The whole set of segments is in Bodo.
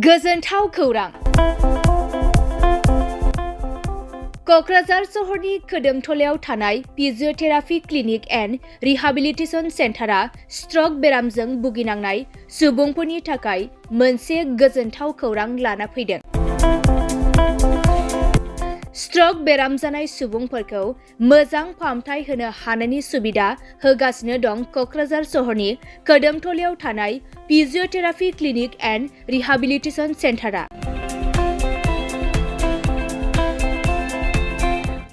गोजोनथाव खौरां। क'क्राझार सहरनि खोदोमथलायाव थानाय physiotherapy clinic and rehabilitation सेन्टारा struck बेरामजों भुगिनांनाय सुबुंफोरनि थाखाय मोनसे गोजोनथाव खौरां लाना फैदों। स्ट्रक बेराम जानाय सुबुंफोरखौ मोजां फाहामथाय होनो हानायनि सुबिदा होगासिनो दं क'क्राझार सहरनि खोदोमथलायाव थानाय फिजिअथेरापि क्लिनिक एन्ड रिहाबिलिटेसन सेन्टारा।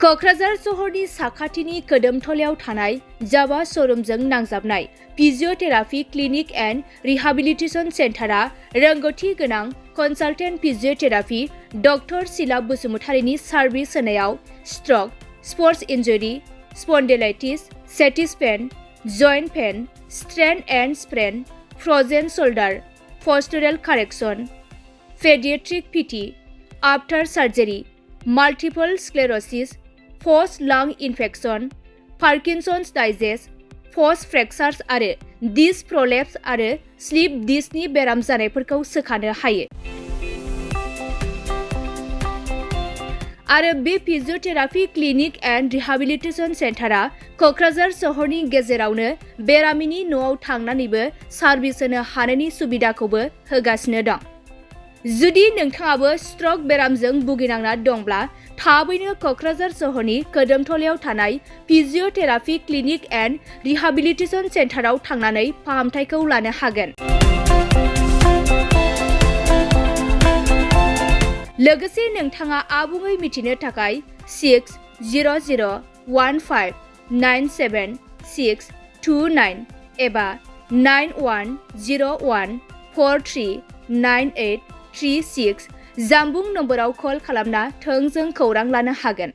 क'क्राझार सहरनि साखाथिनि खोदोमथलायाव थानाय जावा श'रुमजों नांजाबनाय फिजिअथेरापि क्लिनिक एन्ड रिहाबिलिटेसन सेन्टारा रोंगौथि गोनां कनसालटेन्ट फिजिअथेरापि डक्टर सिला बसुमतारीनि सार्भिस होनायाव stroke, sports injury, spondylitis, sciatica pain, joint pain, strain and sprain, frozen shoulder, postural correction, paediatric PT, after surgery, multiple sclerosis, post lung infection, Parkinson's disease, post fractures आरो डिस्क प्रलेप्स आरो स्लिप डिस्कनि बेराम जानायफोरखौ सोखानो हायो। आरो बे फिजिअथेरापि क्लिनिक एन्ड रिहाबिलिटेसन सेन्टारा क'क्राझार सहरनि गेजेरावनो बेरामिनि न'आव थांनानैबो सार्भिस होनो हानायनि सुबिदाखौबो होगासिनो दं। जुदि नोंथाङाबो स्ट्रक बेरामजों भुगिनांना दंब्ला थाबैनो क'क्राझार सहरनि खोदोमथलायाव थानाय फिजिअथेरापि क्लिनिक एन्ड रिहाबिलिटेसन सेन्टाराव थांनानै फाहामथायखौ लानो हागोन। लोगोसे नोंथाङा आबुङै मिथिनो थाखाय 600015976629 एबा 9101439836 जानबुं नम्बराव कल खालामना थोंजों खौरां लानो हागोन।